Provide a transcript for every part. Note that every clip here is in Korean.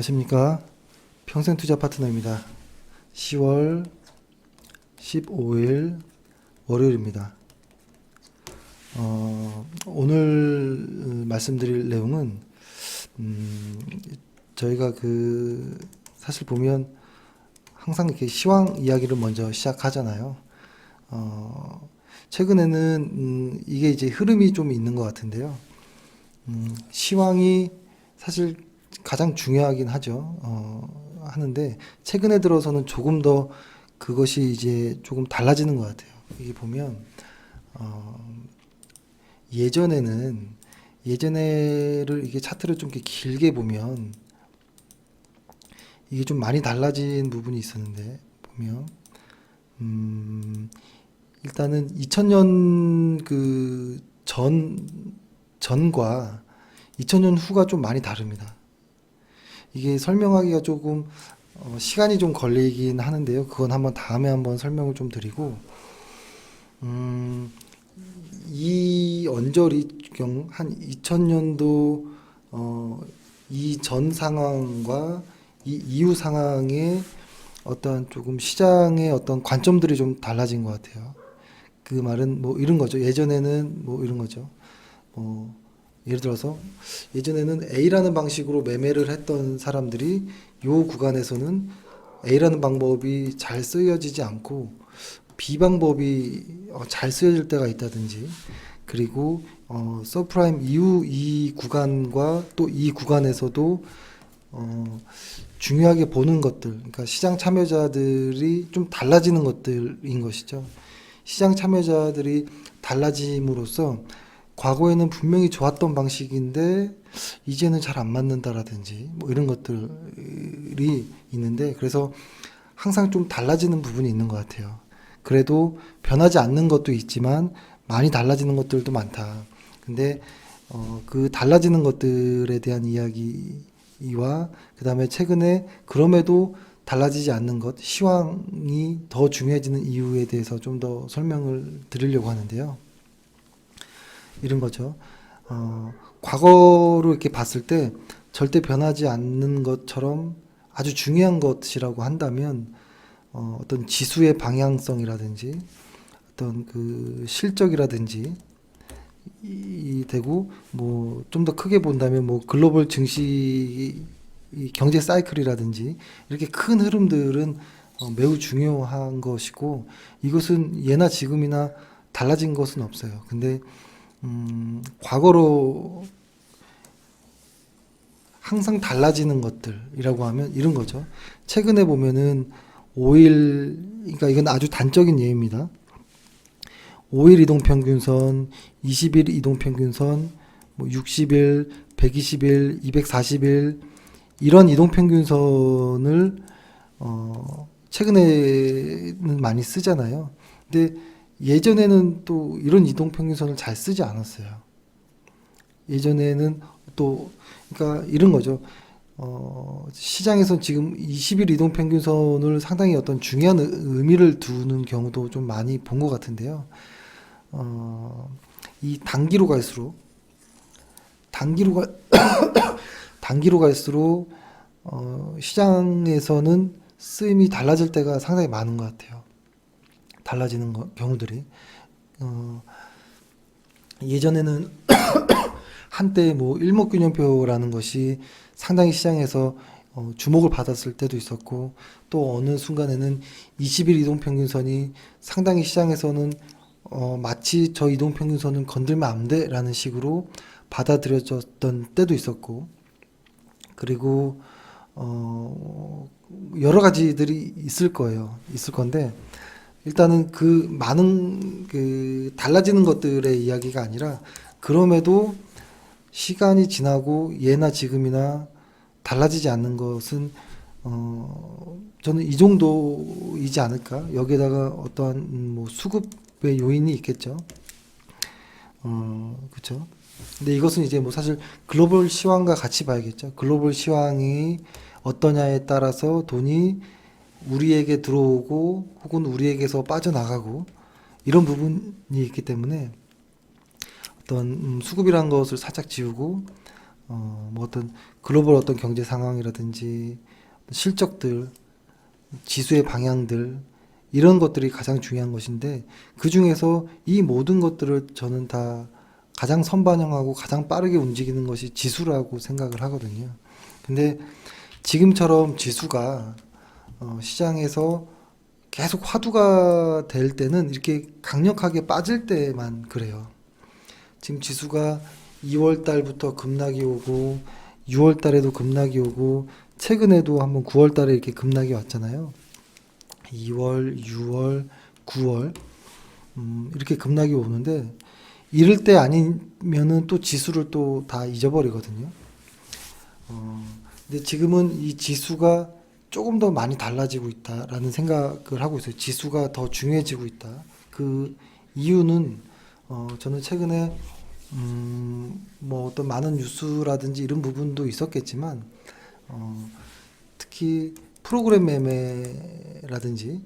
안녕하십니까. 평생투자 파트너입니다. 10월 15일 월요일입니다. 오늘 말씀드릴 내용은 저희가 사실 보면 항상 이렇게 시황 이야기를 먼저 시작하잖아요. 최근에는 이게 이제 흐름이 좀 있는 것 같은데요. 시황이 사실 가장 중요하긴 하죠. 하는데 최근에 들어서는 조금 더 그것이 이제 조금 달라지는 것 같아요. 이게 보면 예전에를 이게 차트를 좀 이렇게 길게 보면 이게 좀 많이 달라진 부분이 있었는데 보면 일단은 2000년 전과 2000년 후가 좀 많이 다릅니다. 이게 설명하기가 조금 시간이 좀 걸리긴 하는데요. 그건 다음에 한번 설명을 좀 드리고, 이 언저리 한 2000년도 이 전 상황과 이 이후 상황의 어떤 조금 시장의 어떤 관점들이 좀 달라진 것 같아요. 그 말은 뭐 이런 거죠. 예전에는 뭐 이런 거죠. 예를 들어서 예전에는 A라는 방식으로 매매를 했던 사람들이 요 구간에서는 A라는 방법이 잘 쓰여지지 않고 B 방법이 잘 쓰여질 때가 있다든지, 그리고 서프라임 이후 이 구간과 또 이 구간에서도 중요하게 보는 것들, 그러니까 시장 참여자들이 좀 달라지는 것들인 것이죠. 시장 참여자들이 달라짐으로써 과거에는 분명히 좋았던 방식인데 이제는 잘 안 맞는다라든지 뭐 이런 것들이 있는데, 그래서 항상 좀 달라지는 부분이 있는 것 같아요. 그래도 변하지 않는 것도 있지만 많이 달라지는 것들도 많다. 근데 그 달라지는 것들에 대한 이야기와 그다음에 최근에 그럼에도 달라지지 않는 것, 시황이 더 중요해지는 이유에 대해서 좀 더 설명을 드리려고 하는데요. 이런 거죠. 과거로 이렇게 봤을 때 절대 변하지 않는 것처럼 아주 중요한 것이라고 한다면 어떤 지수의 방향성이라든지 어떤 그 실적이라든지 되고, 뭐 좀 더 크게 본다면 뭐 글로벌 증시 이 경제 사이클이라든지 이렇게 큰 흐름들은 매우 중요한 것이고, 이것은 예나 지금이나 달라진 것은 없어요. 근데 과거로 항상 달라지는 것들이라고 하면 이런 거죠. 최근에 보면은 5일, 그러니까 이건 아주 단적인 예입니다. 5일 이동평균선, 20일 이동평균선, 뭐 60일, 120일, 240일 이런 이동평균선을 최근에는 많이 쓰잖아요. 근데 예전에는 또 이런 이동평균선을 잘 쓰지 않았어요. 예전에는 또 그러니까 이런 거죠. 시장에서 지금 20일 이동평균선을 상당히 어떤 중요한 의미를 두는 경우도 좀 많이 본 것 같은데요. 이 단기로 가, 단기로 갈수록 시장에서는 쓰임이 달라질 때가 상당히 많은 것 같아요. 달라지는 경우들이. 예전에는 한때 뭐 일목균형표라는 것이 상당히 시장에서 주목을 받았을 때도 있었고, 또 어느 순간에는 20일 이동평균선이 상당히 시장에서는 마치 저 이동평균선은 건들면 안 돼라는 식으로 받아들여졌던 때도 있었고, 그리고 여러 가지들이 있을 거예요. 있을 건데, 일단은 그 많은 달라지는 것들의 이야기가 아니라, 그럼에도 시간이 지나고 예나 지금이나 달라지지 않는 것은 저는 이 정도이지 않을까. 여기에다가 어떠한 뭐 수급의 요인이 있겠죠. 그렇죠. 근데 이것은 이제 뭐 사실 글로벌 시황과 같이 봐야겠죠. 글로벌 시황이 어떠냐에 따라서 돈이 우리에게 들어오고 혹은 우리에게서 빠져나가고 이런 부분이 있기 때문에 어떤 수급이라는 것을 살짝 지우고 뭐 어떤 글로벌 어떤 경제 상황이라든지 실적들, 지수의 방향들 이런 것들이 가장 중요한 것인데 그 중에서 이 모든 것들을 저는 다 가장 선반영하고 가장 빠르게 움직이는 것이 지수라고 생각을 하거든요. 근데 지금처럼 지수가 시장에서 계속 화두가 될 때는 이렇게 강력하게 빠질 때만 그래요. 지금 지수가 2월 달부터 급락이 오고 6월 달에도 급락이 오고 최근에도 한번 9월 달에 이렇게 급락이 왔잖아요. 2월, 6월, 9월 이렇게 급락이 오는데 이럴 때 아니면은 또 지수를 또 다 잊어버리거든요. 근데 지금은 이 지수가 조금 더 많이 달라지고 있다라는 생각을 하고 있어요. 지수가 더 중요해지고 있다. 그 이유는 저는 최근에 뭐 어떤 많은 뉴스라든지 이런 부분도 있었겠지만 특히 프로그램 매매라든지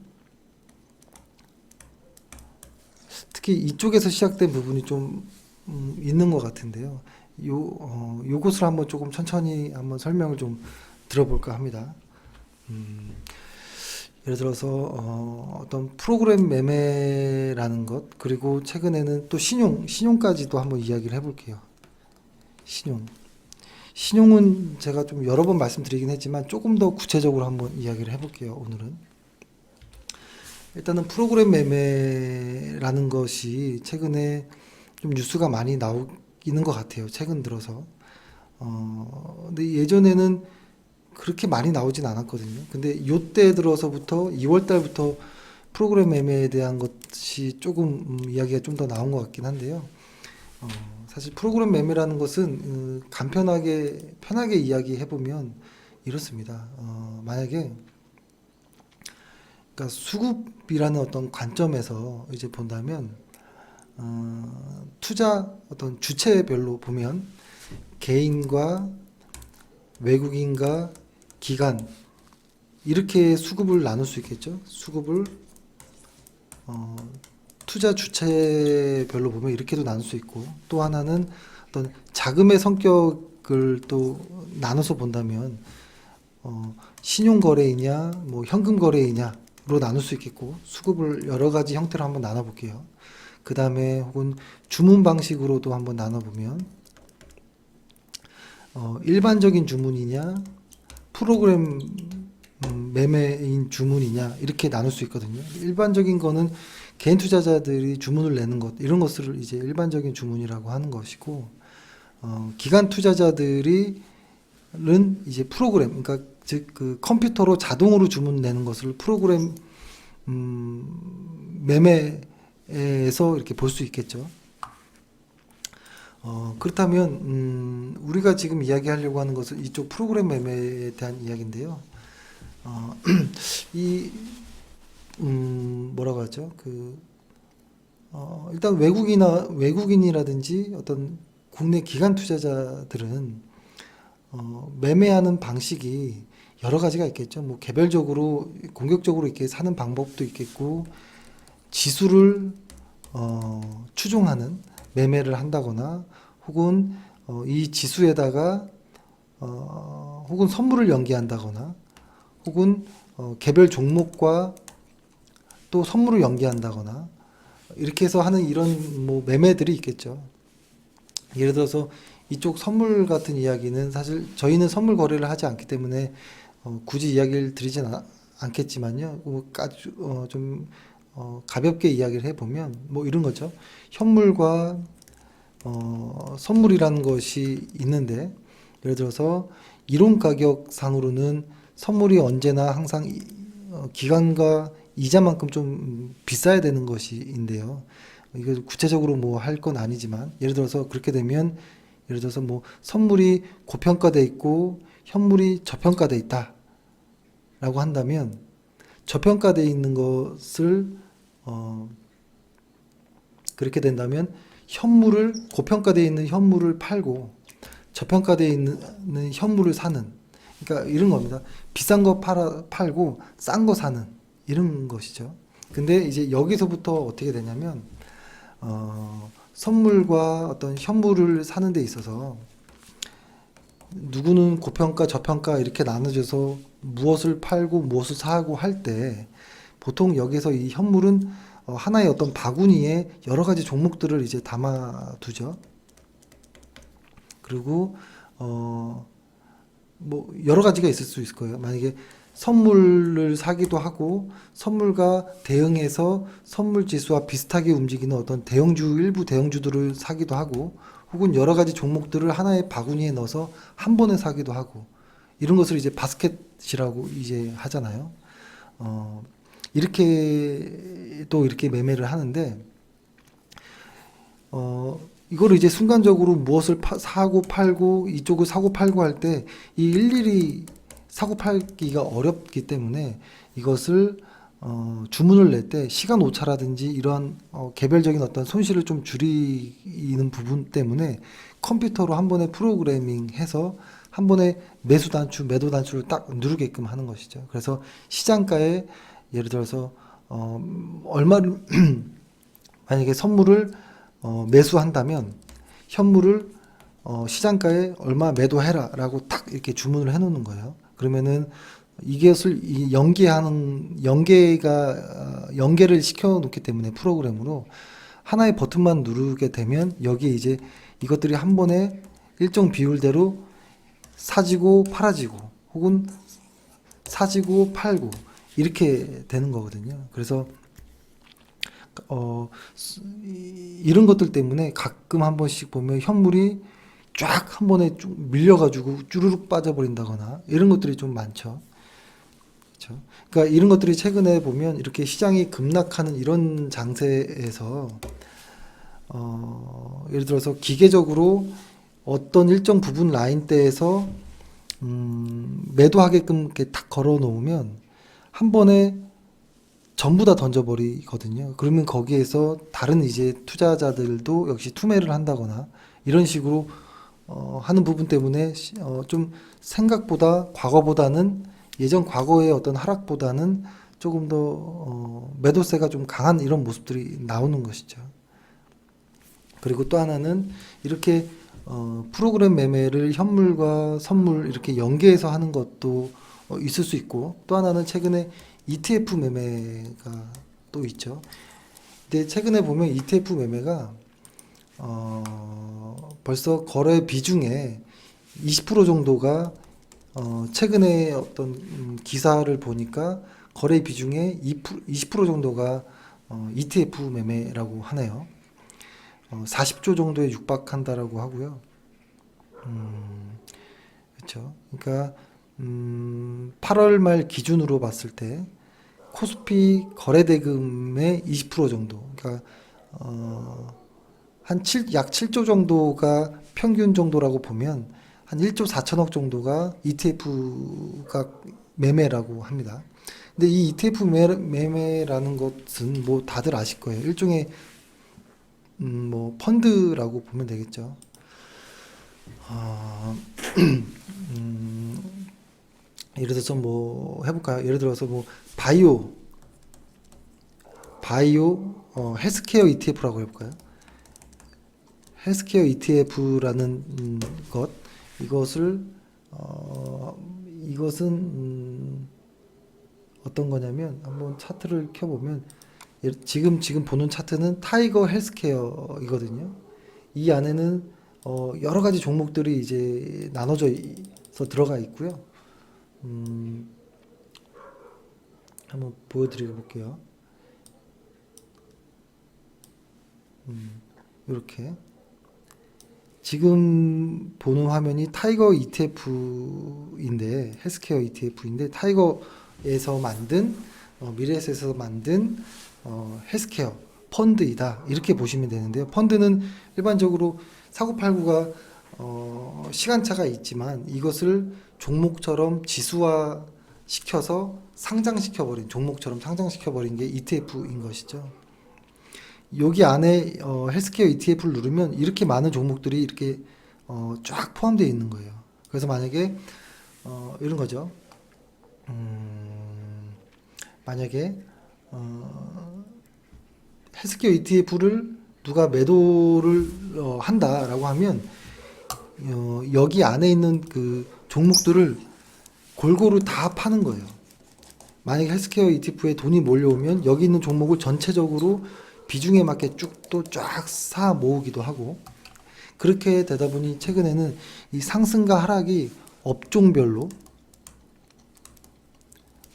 특히 이쪽에서 시작된 부분이 좀 있는 것 같은데요. 요것을 한번 조금 천천히 한번 설명을 좀 들어볼까 합니다. 예를 들어서 어떤 프로그램 매매라는 것 그리고 최근에는 또 신용까지도 한번 이야기를 해볼게요. 신용은 제가 좀 여러 번 말씀드리긴 했지만 조금 더 구체적으로 한번 이야기를 해볼게요. 오늘은 일단은 프로그램 매매라는 것이 최근에 좀 뉴스가 많이 나오기는 것 같아요. 최근 들어서 근데 예전에는 그렇게 많이 나오진 않았거든요. 근데 요때 들어서부터 2월 달부터 프로그램 매매에 대한 것이 조금 이야기가 좀 더 나온 것 같긴 한데요. 사실 프로그램 매매라는 것은 간편하게 편하게 이야기해 보면 이렇습니다. 만약에 그러니까 수급이라는 어떤 관점에서 이제 본다면 투자 어떤 주체별로 보면 개인과 외국인과 기관 이렇게 수급을 나눌 수 있겠죠. 수급을 투자 주체별로 보면 이렇게도 나눌 수 있고 또 하나는 어떤 자금의 성격을 또 나눠서 본다면 신용 거래이냐 뭐 현금 거래이냐로 나눌 수 있겠고 수급을 여러 가지 형태로 한번 나눠 볼게요. 그 다음에 혹은 주문 방식으로도 한번 나눠 보면 일반적인 주문이냐 프로그램 매매인 주문이냐 이렇게 나눌 수 있거든요. 일반적인 거는 개인 투자자들이 주문을 내는 것 이런 것을 이제 일반적인 주문이라고 하는 것이고 기관 투자자들이 는 이제 프로그램 그러니까 즉 그 컴퓨터로 자동으로 주문 내는 것을 프로그램 매매에서 이렇게 볼 수 있겠죠. 그렇다면 우리가 지금 이야기하려고 하는 것은 이쪽 프로그램 매매에 대한 이야기인데요. 이 뭐라고 하죠? 일단 외국인이라든지 어떤 국내 기관 투자자들은 매매하는 방식이 여러 가지가 있겠죠. 뭐 개별적으로 공격적으로 이렇게 사는 방법도 있겠고 지수를 추종하는 매매를 한다거나 혹은 이 지수에다가 혹은 선물을 연계한다거나 혹은 개별 종목과 또 선물을 연계한다거나 이렇게 해서 하는 이런 뭐 매매들이 있겠죠. 예를 들어서 이쪽 선물 같은 이야기는 사실 저희는 선물 거래를 하지 않기 때문에 굳이 이야기를 드리진 않겠지만요. 좀 가볍게 이야기를 해보면 뭐 이런 거죠. 현물과 선물이라는 것이 있는데 예를 들어서 이론 가격 상으로는 선물이 언제나 항상 기간과 이자만큼 좀 비싸야 되는 것인데요. 이거 구체적으로 뭐 할 건 아니지만 예를 들어서 그렇게 되면 예를 들어서 뭐 선물이 고평가돼 있고 현물이 저평가돼 있다라고 한다면 저평가돼 있는 것을 그렇게 된다면 고평가돼 있는 현물을 팔고 저평가돼 있는 현물을 사는 그러니까 이런 겁니다. 비싼 거 팔고 싼 거 사는 이런 것이죠. 근데 이제 여기서부터 어떻게 되냐면 선물과 어떤 현물을 사는 데 있어서 누구는 고평가, 저평가 이렇게 나눠져서 무엇을 팔고 무엇을 사고 할 때 보통 여기서 이 현물은 하나의 어떤 바구니에 여러 가지 종목들을 이제 담아두죠. 그리고 뭐 여러 가지가 있을 수 있을 거예요. 만약에 선물을 사기도 하고 선물과 대응해서 선물 지수와 비슷하게 움직이는 어떤 대형주 일부 대형주들을 사기도 하고 혹은 여러 가지 종목들을 하나의 바구니에 넣어서 한 번에 사기도 하고 이런 것을 이제 바스켓이라고 이제 하잖아요. 이렇게 또 이렇게 매매를 하는데 이거를 이제 순간적으로 무엇을 사고 팔고 이쪽을 사고 팔고 할 때 이 일일이 사고 팔기가 어렵기 때문에 이것을 주문을 낼 때 시간 오차라든지 이러한 개별적인 어떤 손실을 좀 줄이는 부분 때문에 컴퓨터로 한 번에 프로그래밍해서 한 번에 매수 단추, 매도 단추를 딱 누르게끔 하는 것이죠. 그래서 시장가에 예를 들어서 얼마를 만약에 선물을 매수한다면 현물을 시장가에 얼마 매도해라라고 딱 이렇게 주문을 해놓는 거예요. 그러면은 이것을 연계를 시켜 놓기 때문에 프로그램으로 하나의 버튼만 누르게 되면 여기에 이제 이것들이 한 번에 일정 비율대로 사지고 팔아지고 혹은 사지고 팔고 이렇게 되는 거거든요. 그래서 이런 것들 때문에 가끔 한 번씩 보면 현물이 쫙 한 번에 쭉 밀려가지고 쭈루룩 빠져버린다거나 이런 것들이 좀 많죠. 그렇죠? 그러니까 이런 것들이 최근에 보면 이렇게 시장이 급락하는 이런 장세에서 예를 들어서 기계적으로 어떤 일정 부분 라인대에서 매도하게끔 이렇게 탁 걸어 놓으면 한 번에 전부 다 던져버리거든요. 그러면 거기에서 다른 이제 투자자들도 역시 투매를 한다거나 이런 식으로 하는 부분 때문에 좀 생각보다 과거보다는 예전 과거의 어떤 하락보다는 조금 더 매도세가 좀 강한 이런 모습들이 나오는 것이죠. 그리고 또 하나는 이렇게 프로그램 매매를 현물과 선물 이렇게 연계해서 하는 것도 있을 수 있고 또 하나는 최근에 ETF 매매가 또 있죠. 근데 최근에 보면 ETF 매매가 벌써 거래 비중에 20% 정도가 최근에 어떤 기사를 보니까 거래 비중의 20% 정도가 ETF 매매라고 하네요. 40조 정도에 육박한다라고 하고요. 그렇죠. 그러니까 8월 말 기준으로 봤을 때 코스피 거래 대금의 20% 정도, 그러니까 약 7조 정도가 평균 정도라고 보면 한 1조 4천억 정도가 ETF가 매매라고 합니다. 근데 이 ETF 매매라는 것은 뭐 다들 아실 거예요. 일종의 뭐 펀드라고 보면 되겠죠. 예를 들어서 뭐 해볼까요? 예를 들어서 뭐 바이오 헬스케어 ETF라고 해볼까요? 헬스케어 ETF라는 이것은 어떤 거냐면 한번 차트를 켜보면 지금 보는 차트는 타이거 헬스케어이거든요. 이 안에는 여러 가지 종목들이 이제 나눠져서 들어가 있고요. 한번 보여드려 볼게요. 이렇게 지금 보는 화면이 타이거 ETF인데 헬스케어 ETF인데 타이거에서 만든 미래에셋에서 만든 헬스케어 펀드이다 이렇게 보시면 되는데요. 펀드는 일반적으로 사고팔고가 시간차가 있지만 이것을 종목처럼 지수화 시켜서 종목처럼 상장시켜버린 게 ETF인 것이죠. 여기 안에 헬스케어 ETF를 누르면 이렇게 많은 종목들이 이렇게 쫙 포함되어 있는 거예요. 그래서 만약에 이런 거죠. 만약에 헬스케어 ETF를 누가 매도를 한다라고 하면 여기 안에 있는 그 종목들을 골고루 다 파는 거예요. 만약에 헬스케어 ETF에 돈이 몰려오면 여기 있는 종목을 전체적으로 비중에 맞게 쭉 또 쫙 사 모으기도 하고, 그렇게 되다 보니 최근에는 이 상승과 하락이 업종별로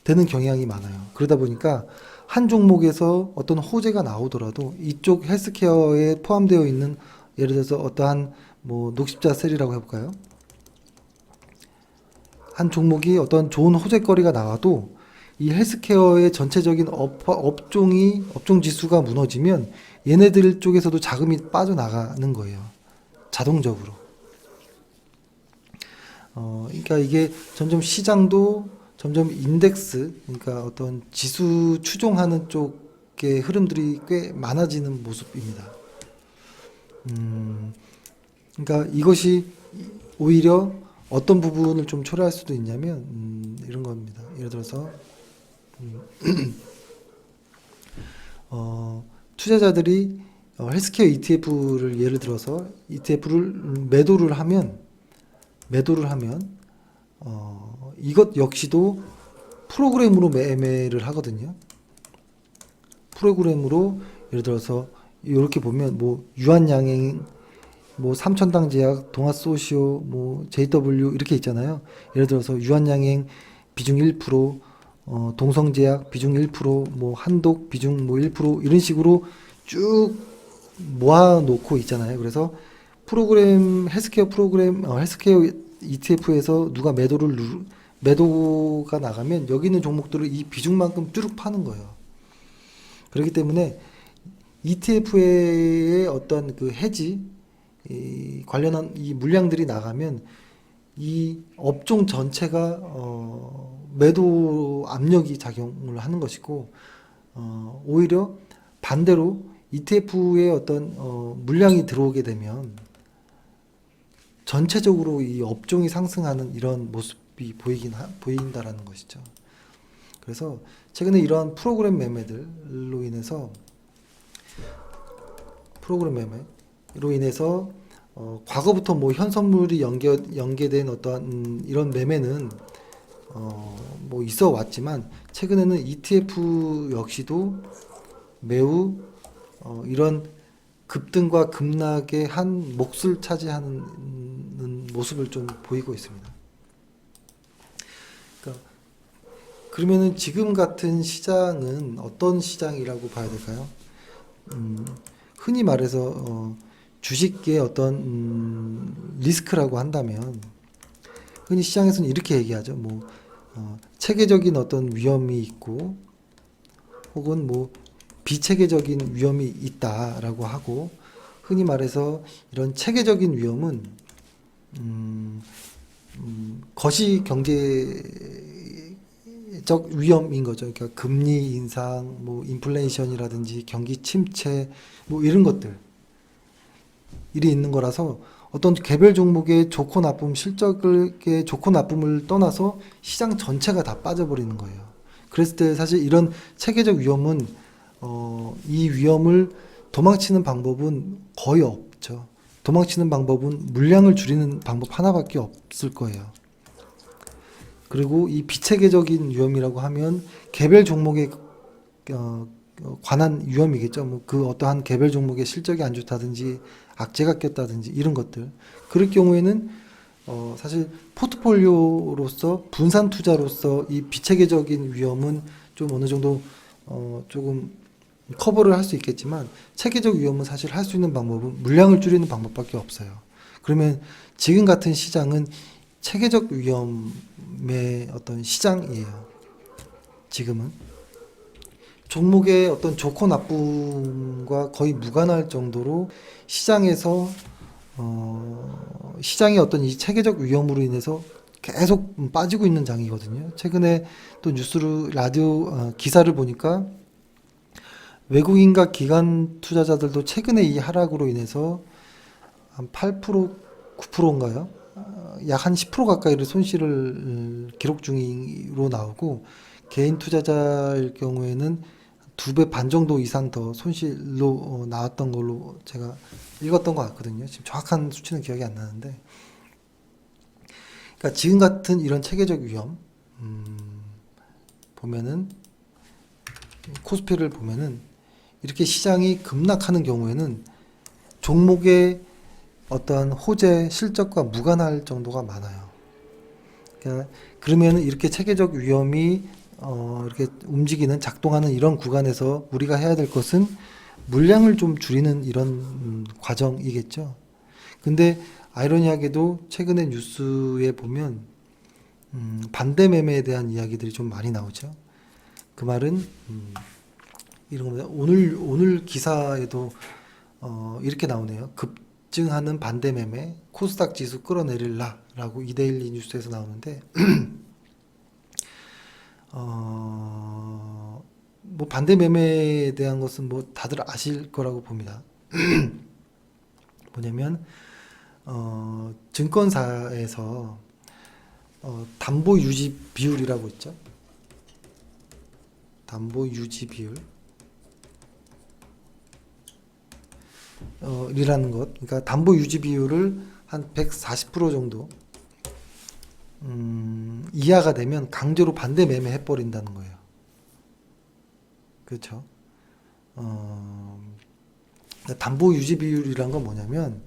되는 경향이 많아요. 그러다 보니까 한 종목에서 어떤 호재가 나오더라도 이쪽 헬스케어에 포함되어 있는, 예를 들어서 어떠한 뭐 녹십자 셀이라고 해볼까요? 한 종목이 어떤 좋은 호재거리가 나와도 이 헬스케어의 전체적인 업종 지수가 무너지면 얘네들 쪽에서도 자금이 빠져나가는 거예요. 자동적으로. 그러니까 이게 점점 시장도 점점 인덱스, 그러니까 어떤 지수 추종하는 쪽의 흐름들이 꽤 많아지는 모습입니다. 그러니까 이것이 오히려 어떤 부분을 좀 초래할 수도 있냐면 이런 겁니다. 예를 들어서 투자자들이 헬스케어 ETF를 예를 들어서 ETF를 매도를 하면 이것 역시도 프로그램으로 매매를 하거든요. 프로그램으로 예를 들어서 이렇게 보면 뭐 유한양행, 뭐 삼천당제약, 동아소시오, 뭐 JW 이렇게 있잖아요. 예를 들어서 유한양행 비중 1%, 동성제약 비중 1%, 뭐 한독 비중 뭐 1% 이런 식으로 쭉 모아놓고 있잖아요. 그래서 헬스케어 ETF에서 누가 매도가 나가면 여기 있는 종목들을 이 비중만큼 쭈룩 파는 거예요. 그렇기 때문에 ETF의 어떤 그 관련한 이 물량들이 나가면 이 업종 전체가 매도 압력이 작용을 하는 것이고, 오히려 반대로 ETF의 어떤 물량이 들어오게 되면 전체적으로 이 업종이 상승하는 이런 모습이 보인다라는 것이죠. 그래서 최근에 이러한 프로그램 매매로 인해서 과거부터 뭐 현선물이 연계된 어떠한 이런 매매는 뭐 있어 왔지만, 최근에는 ETF 역시도 매우 이런 급등과 급락의 한 몫을 차지하는 모습을 좀 보이고 있습니다. 그러면은 지금 같은 시장은 어떤 시장이라고 봐야 될까요? 흔히 말해서 주식의 어떤 리스크라고 한다면, 흔히 시장에서는 이렇게 얘기하죠. 뭐 체계적인 어떤 위험이 있고, 혹은 뭐 비체계적인 위험이 있다라고 하고, 흔히 말해서 이런 체계적인 위험은 거시 경제적 위험인 거죠. 그러니까 금리 인상, 뭐 인플레이션이라든지 경기 침체, 뭐 이런 것들 일이 있는 거라서 어떤 개별 종목의 좋고 나쁨, 실적의 좋고 나쁨을 떠나서 시장 전체가 다 빠져버리는 거예요. 그랬을 때 사실 이런 체계적 위험은 이 위험을 도망치는 방법은 거의 없죠. 도망치는 방법은 물량을 줄이는 방법 하나밖에 없을 거예요. 그리고 이 비체계적인 위험이라고 하면 개별 종목에 관한 위험이겠죠. 뭐 그 어떠한 개별 종목의 실적이 안 좋다든지 악재가 꼈다든지 이런 것들. 그럴 경우에는 사실 포트폴리오로서 분산 투자로서 이 비체계적인 위험은 좀 어느 정도 조금 커버를 할 수 있겠지만, 체계적 위험은 사실 할 수 있는 방법은 물량을 줄이는 방법밖에 없어요. 그러면 지금 같은 시장은 체계적 위험의 어떤 시장이에요. 지금은 종목의 어떤 좋고 나쁨과 거의 무관할 정도로 시장에서 시장의 어떤 이 체계적 위험으로 인해서 계속 빠지고 있는 장이거든요. 최근에 또 라디오 기사를 보니까 외국인과 기관 투자자들도 최근에 이 하락으로 인해서 한 8%, 9%인가요? 약 한 10% 가까이를 손실을 기록 중으로 나오고, 개인 투자자일 경우에는 2배 반 정도 이상 더 손실로 나왔던 걸로 제가 읽었던 것 같거든요. 지금 정확한 수치는 기억이 안 나는데, 그러니까 지금 같은 이런 체계적 위험 보면은 코스피를 보면은 이렇게 시장이 급락하는 경우에는 종목의 어떠한 호재 실적과 무관할 정도가 많아요. 그러니까 그러면 이렇게 체계적 위험이 이렇게 움직이는 작동하는 이런 구간에서 우리가 해야 될 것은 물량을 좀 줄이는 이런 과정이겠죠. 근데 아이러니하게도 최근에 뉴스에 보면 반대 매매에 대한 이야기들이 좀 많이 나오죠. 그 말은 이런 겁니다. 오늘 기사에도 이렇게 나오네요. 급증하는 반대 매매, 코스닥 지수 끌어내릴라라고 이데일리 뉴스에서 나오는데 뭐 반대 매매에 대한 것은 뭐 다들 아실 거라고 봅니다. 뭐냐면 증권사에서 담보 유지 비율이라고 있죠. 담보 유지 비율 이라는 것. 그러니까 담보 유지 비율을 한 140% 정도 이하가 되면 강제로 반대 매매 해버린다는 거예요. 그렇죠. 담보 유지 비율이란 건 뭐냐면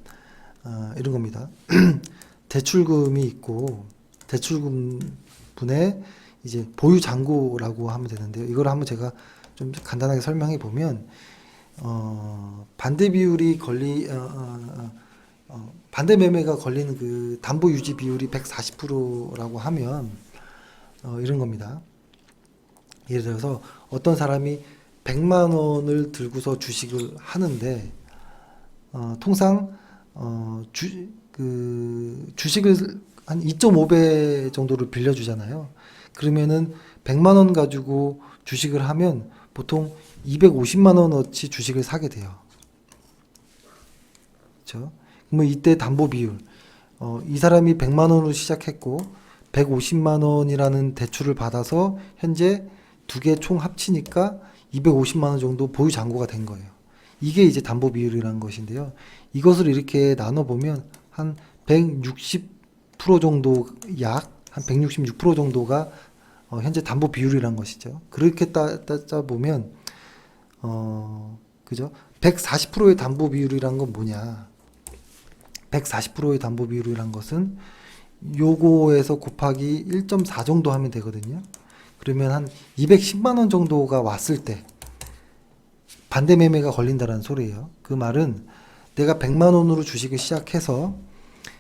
이런 겁니다. 대출금이 있고 대출금 분의 이제 보유 잔고라고 하면 되는데요. 이걸 한번 제가 좀 간단하게 설명해 보면 반대 비율이 반대 매매가 걸리는 그 담보 유지 비율이 140%라고 하면 이런 겁니다. 예를 들어서 어떤 사람이 100만 원을 들고서 주식을 하는데 통상 주식을 한 2.5배 정도를 빌려주잖아요. 그러면은 100만 원 가지고 주식을 하면 보통 250만 원어치 주식을 사게 돼요. 그렇죠? 그러면 이때 담보 비율, 이 사람이 100만 원으로 시작했고 150만 원이라는 대출을 받아서 현재 두 개 총 합치니까 250만 원 정도 보유 잔고가 된 거예요. 이게 이제 담보 비율이라는 것인데요. 이것을 이렇게 나눠보면 한 160% 정도 한 166% 정도가 현재 담보 비율이라는 것이죠. 그렇게 따져 보면 그죠? 140%의 담보 비율이란 건 뭐냐? 140%의 담보 비율이란 것은 요거에서 곱하기 1.4 정도 하면 되거든요. 그러면 한 210만 원 정도가 왔을 때 반대 매매가 걸린다는 소리예요. 그 말은 내가 100만 원으로 주식을 시작해서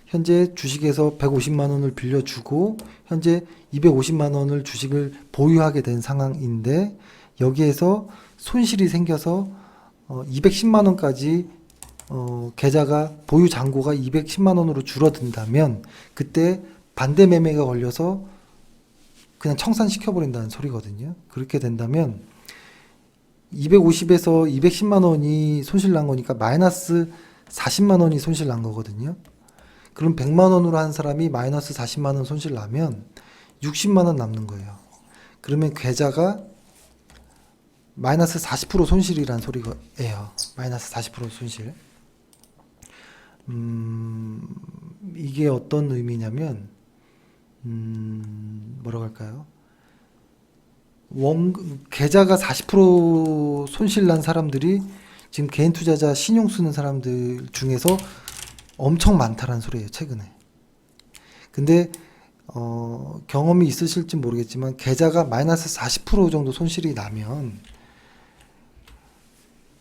현재 주식에서 150만 원을 빌려주고 현재 250만 원을 주식을 보유하게 된 상황인데 여기에서 손실이 생겨서 210만 원까지 계좌가 보유 잔고가 210만 원으로 줄어든다면 그때 반대 매매가 걸려서 그냥 청산시켜 버린다는 소리거든요. 그렇게 된다면 250에서 210만 원이 손실 난 거니까 마이너스 40만 원이 손실 난 거거든요. 그럼 100만 원으로 한 사람이 마이너스 40만 원 손실 나면 60만 원 남는 거예요. 그러면 계좌가 마이너스 40% 손실이란 소리예요. 마이너스 40% 손실. 이게 어떤 의미냐면 뭐라고 할까요? 계좌가 40% 손실 난 사람들이 지금 개인 투자자 신용 쓰는 사람들 중에서 엄청 많다는 소리예요, 최근에. 근데 경험이 있으실지 모르겠지만 계좌가 마이너스 40% 정도 손실이 나면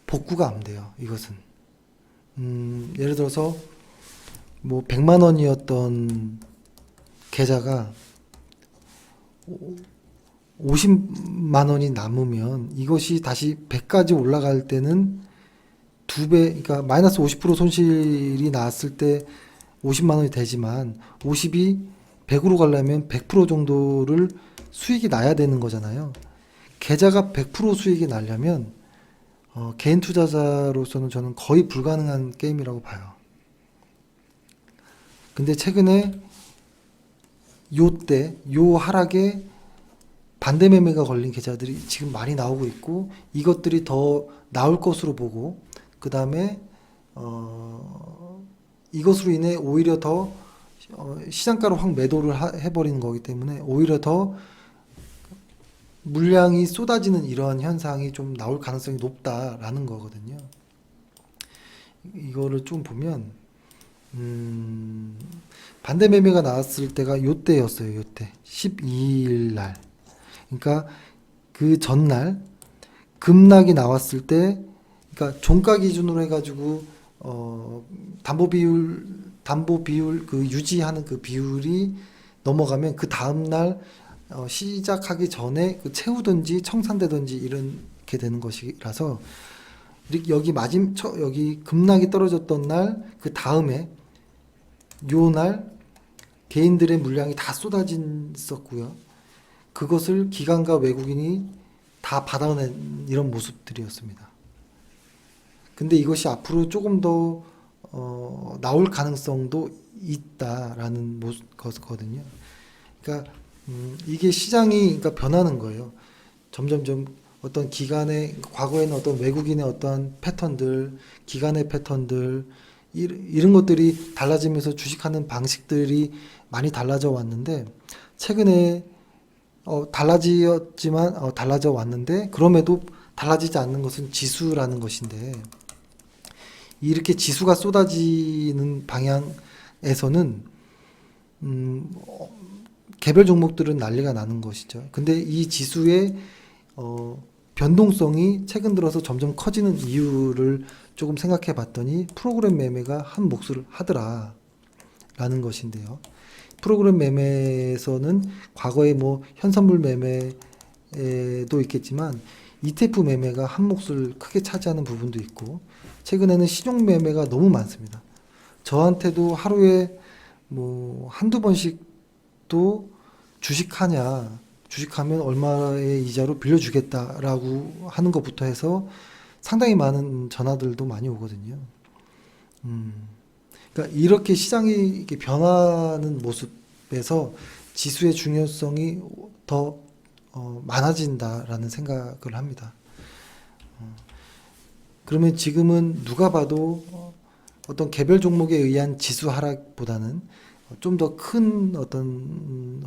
복구가 안 돼요, 이것은. 예를 들어서 뭐 100만 원이었던 계좌가 50만 원이 남으면 이것이 다시 100까지 올라갈 때는 두 배, 그러니까 마이너스 50% 손실이 나왔을 때 50만 원이 되지만 50이 100으로 가려면 100% 정도를 수익이 나야 되는 거잖아요. 계좌가 100% 수익이 나려면 개인 투자자로서는 저는 거의 불가능한 게임이라고 봐요. 근데 최근에 요 하락에 반대 매매가 걸린 계좌들이 지금 많이 나오고 있고 이것들이 더 나올 것으로 보고 그 다음에 이것으로 인해 오히려 더 시장가로 확 매도를 해버리는 거기 때문에 오히려 더 물량이 쏟아지는 이러한 현상이 좀 나올 가능성이 높다라는 거거든요. 이거를 좀 보면 반대 매매가 나왔을 때가 요때였어요. 요때 12일 날. 그러니까 그 전날 급락이 나왔을 때, 그러니까 종가 기준으로 해가지고 담보 비율 그 유지하는 그 비율이 넘어가면 그 다음 날 시작하기 전에 그 채우든지 청산되든지 이렇게 되는 것이라서 여기 여기 급락이 떨어졌던 날 그 다음에 요 날 개인들의 물량이 다 쏟아졌었고요. 그것을 기관과 외국인이 다 받아낸 이런 모습들이었습니다. 근데 이것이 앞으로 조금 더 나올 가능성도 있다라는 것거든요. 그러니까 이게 시장이 그러니까 변하는 거예요. 점점점 어떤 기관의 과거에는 어떤 외국인의 어떤 패턴들, 기관의 패턴들 이런 것들이 달라지면서 주식하는 방식들이 많이 달라져 왔는데 최근에 달라져 왔는데 그럼에도 달라지지 않는 것은 지수라는 것인데 이렇게 지수가 쏟아지는 방향에서는 개별 종목들은 난리가 나는 것이죠. 근데 이 지수의 변동성이 최근 들어서 점점 커지는 이유를 조금 생각해 봤더니 프로그램 매매가 한 몫을 하더라라는 것인데요. 프로그램 매매에서는 과거에 뭐 현선물 매매도 있겠지만 ETF 매매가 한 몫을 크게 차지하는 부분도 있고 최근에는 신용 매매가 너무 많습니다. 저한테도 하루에 뭐 한두 번씩도 주식하면 얼마의 이자로 빌려주겠다라고 하는 것부터 해서 상당히 많은 전화들도 많이 오거든요. 그러니까 이렇게 시장이 이렇게 변하는 모습에서 지수의 중요성이 더 많아진다라는 생각을 합니다. 그러면 지금은 누가 봐도 어떤 개별 종목에 의한 지수 하락보다는 좀 더 큰 어떤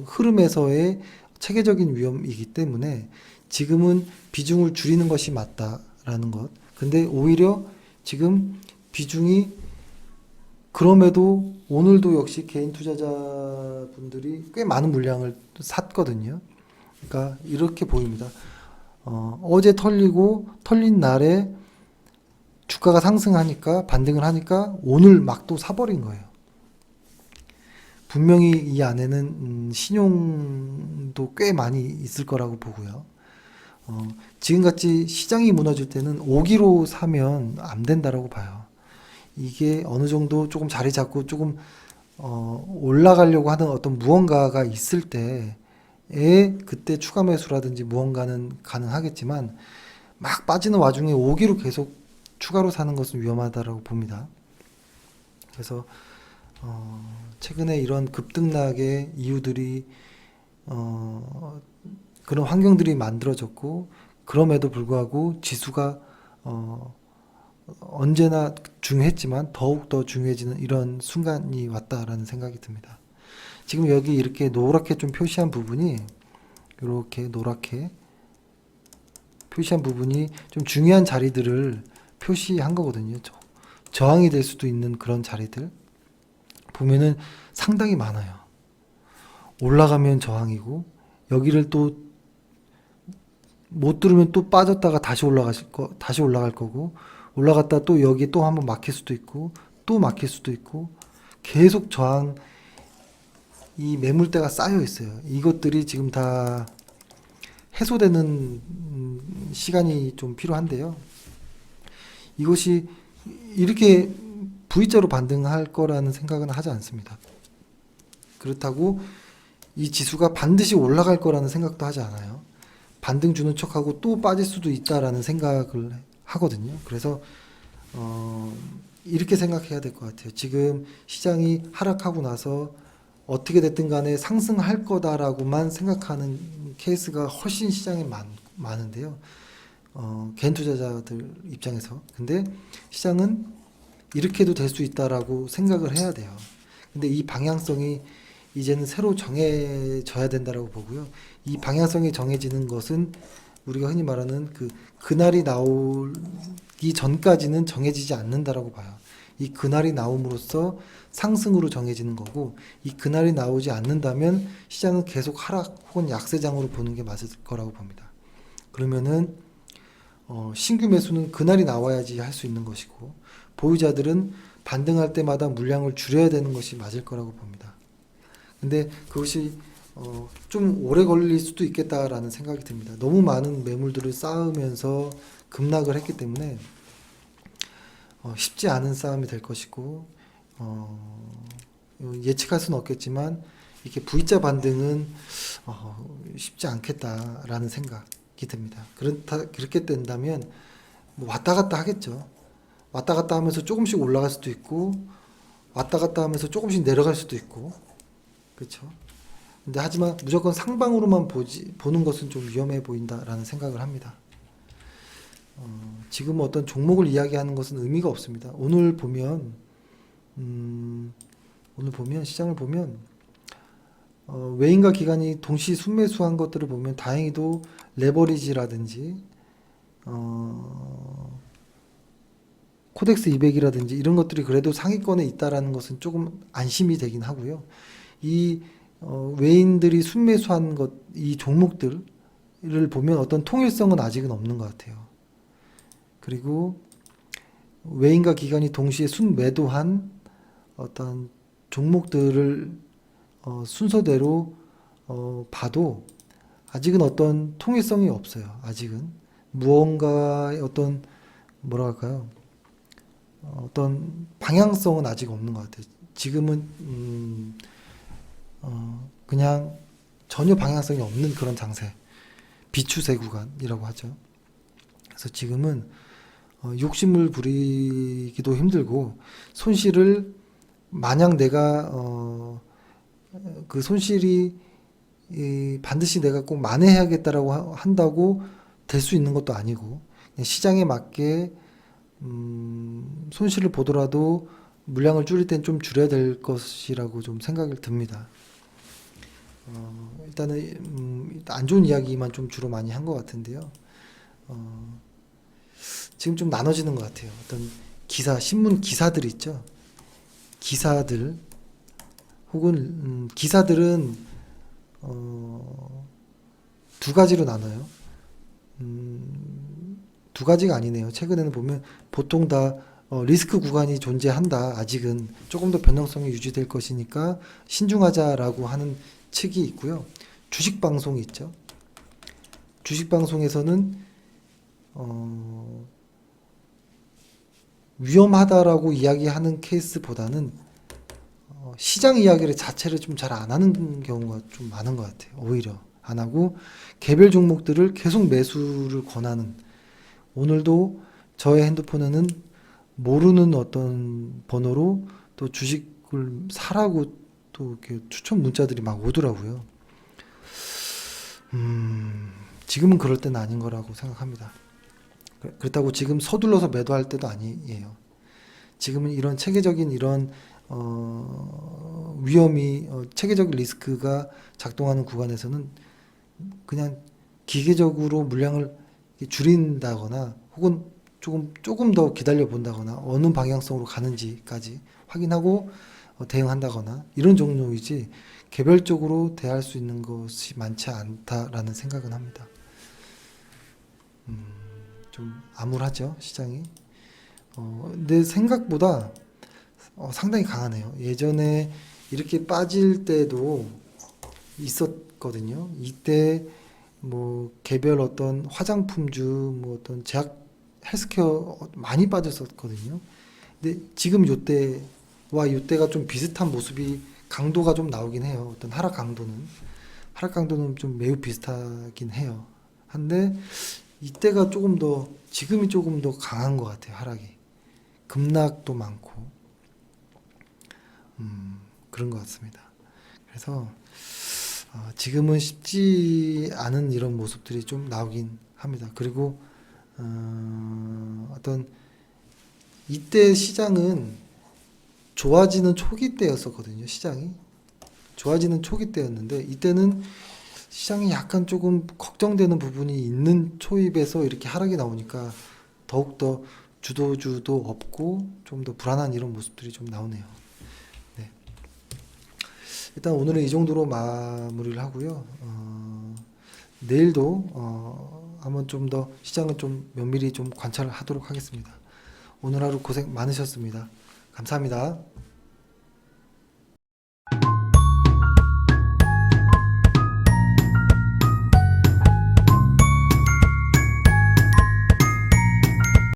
흐름에서의 체계적인 위험이기 때문에 지금은 비중을 줄이는 것이 맞다라는 것. 근데 오히려 지금 비중이 그럼에도 오늘도 역시 개인 투자자분들이 꽤 많은 물량을 샀거든요. 그러니까 이렇게 보입니다. 어제 털린 날에 주가가 상승하니까 반등을 하니까 오늘 막 또 사버린 거예요. 분명히 이 안에는 신용도 꽤 많이 있을 거라고 보고요. 지금같이 시장이 무너질 때는 오기로 사면 안 된다라고 봐요. 이게 어느 정도 조금 자리 잡고 조금 올라가려고 하는 어떤 무언가가 있을 때에 그때 추가 매수라든지 무언가는 가능하겠지만 막 빠지는 와중에 오기로 계속 추가로 사는 것은 위험하다라고 봅니다. 그래서 최근에 이런 급등락의 이유들이 그런 환경들이 만들어졌고 그럼에도 불구하고 지수가 언제나 중요했지만 더욱 더 중요해지는 이런 순간이 왔다라는 생각이 듭니다. 지금 여기 이렇게 노랗게 좀 표시한 부분이 이렇게 노랗게 표시한 부분이 좀 중요한 자리들을 표시한 거거든요. 저항이 될 수도 있는 그런 자리들 보면은 상당히 많아요. 올라가면 저항이고 여기를 또 못 뚫으면 또 빠졌다가 다시 올라갈 거고 올라갔다 또 여기 또 한번 막힐 수도 있고 또 막힐 수도 있고 계속 저항 이 매물대가 쌓여 있어요. 이것들이 지금 다 해소되는 시간이 좀 필요한데요. 이것이 이렇게 V자로 반등할 거라는 생각은 하지 않습니다. 그렇다고 이 지수가 반드시 올라갈 거라는 생각도 하지 않아요. 반등 주는 척하고 또 빠질 수도 있다라는 생각을 하거든요. 그래서 이렇게 생각해야 될 것 같아요. 지금 시장이 하락하고 나서 어떻게 됐든 간에 상승할 거다라고만 생각하는 케이스가 훨씬 시장에 많은데요. 개인 투자자들 입장에서. 근데 시장은 이렇게도 될 수 있다라고 생각을 해야 돼요. 근데 이 방향성이 이제는 새로 정해져야 된다라고 보고요. 이 방향성이 정해지는 것은 우리가 흔히 말하는 그날이 나오기 전까지는 정해지지 않는다라고 봐요. 이 그날이 나옴으로써 상승으로 정해지는 거고, 이 그날이 나오지 않는다면 시장은 계속 하락 혹은 약세장으로 보는 게 맞을 거라고 봅니다. 그러면은 신규 매수는 그날이 나와야지 할 수 있는 것이고, 보유자들은 반등할 때마다 물량을 줄여야 되는 것이 맞을 거라고 봅니다. 근데 그것이 좀 오래 걸릴 수도 있겠다라는 생각이 듭니다. 너무 많은 매물들을 쌓으면서 급락을 했기 때문에 쉽지 않은 싸움이 될 것이고, 예측할 수는 없겠지만 이렇게 V자 반등은 쉽지 않겠다라는 생각이 듭니다. 그렇게 된다면 뭐 왔다 갔다 하겠죠. 왔다 갔다 하면서 조금씩 올라갈 수도 있고, 왔다 갔다 하면서 조금씩 내려갈 수도 있고, 그렇죠. 근데 하지만 무조건 상방으로만 보는 것은 좀 위험해 보인다라는 생각을 합니다. 지금 어떤 종목을 이야기하는 것은 의미가 없습니다. 오늘 보면 시장을 보면 외인과 기관이 동시 순매수한 것들을 보면 다행히도 레버리지라든지 코덱스 200이라든지 이런 것들이 그래도 상위권에 있다라는 것은 조금 안심이 되긴 하고요. 이 외인들이 순매수한 이 종목들을 보면 어떤 통일성은 아직은 없는 것 같아요. 그리고 외인과 기관이 동시에 순매도한 어떤 종목들을 순서대로 봐도 아직은 어떤 통일성이 없어요. 아직은 무언가의 어떤 뭐라 할까요? 어떤 방향성은 아직 없는 것 같아요. 지금은 그냥 전혀 방향성이 없는 그런 장세, 비추세 구간이라고 하죠. 그래서 지금은 욕심을 부리기도 힘들고, 손실을 마냥 내가 그 손실이 반드시 내가 꼭 만회해야겠다라고 한다고 될 수 있는 것도 아니고, 그냥 시장에 맞게 손실을 보더라도 물량을 줄일 땐 좀 줄여야 될 것이라고 좀 생각이 듭니다. 일단은 안 좋은 이야기만 좀 주로 많이 한 것 같은데요. 지금 좀 나눠지는 것 같아요. 어떤 신문 기사들 있죠. 기사들 혹은 기사들은 두 가지로 나눠요. 두 가지가 아니네요. 최근에는 보면 보통 다 리스크 구간이 존재한다. 아직은 조금 더 변동성이 유지될 것이니까 신중하자라고 하는 측이 있고요. 주식 방송이 있죠. 주식 방송에서는 위험하다라고 이야기하는 케이스보다는 시장 이야기를 자체를 좀 잘 안 하는 경우가 좀 많은 것 같아요. 오히려 안 하고 개별 종목들을 계속 매수를 권하는, 오늘도 저의 핸드폰에는 모르는 어떤 번호로 또 주식을 사라고 또 이렇게 추천 문자들이 막 오더라고요. 지금은 그럴 때는 아닌 거라고 생각합니다. 그렇다고 지금 서둘러서 매도할 때도 아니에요. 지금은 이런 체계적인 이런 위험이 체계적인 리스크가 작동하는 구간에서는 그냥 기계적으로 물량을 줄인다거나 혹은 조금 더 기다려 본다거나 어느 방향성으로 가는지까지 확인하고 대응한다거나 이런 종류이지, 개별적으로 대할 수 있는 것이 많지 않다라는 생각은 합니다. 좀 암울하죠, 시장이. 근데 생각보다 상당히 강하네요. 예전에 이렇게 빠질 때도 있었거든요. 이때 뭐 개별 어떤 화장품주, 뭐 어떤 제약, 헬스케어 많이 빠졌었거든요. 근데 지금 요때와 요때가 좀 비슷한 모습이, 강도가 좀 나오긴 해요. 어떤 하락 강도는 좀 매우 비슷하긴 해요. 한데 이때가 지금이 조금 더 강한 것 같아요. 하락이 급락도 많고 그런 것 같습니다. 그래서 지금은 쉽지 않은 이런 모습들이 좀 나오긴 합니다. 그리고 어떤 이때 시장은 좋아지는 초기 때였었거든요. 시장이 좋아지는 초기 때였는데 이때는 시장이 약간 조금 걱정되는 부분이 있는 초입에서 이렇게 하락이 나오니까 더욱더 주도주도 없고 좀 더 불안한 이런 모습들이 좀 나오네요. 네. 일단 오늘은 이 정도로 마무리를 하고요. 내일도 한번 좀 더 시장을 좀 면밀히 좀 관찰을 하도록 하겠습니다. 오늘 하루 고생 많으셨습니다. 감사합니다.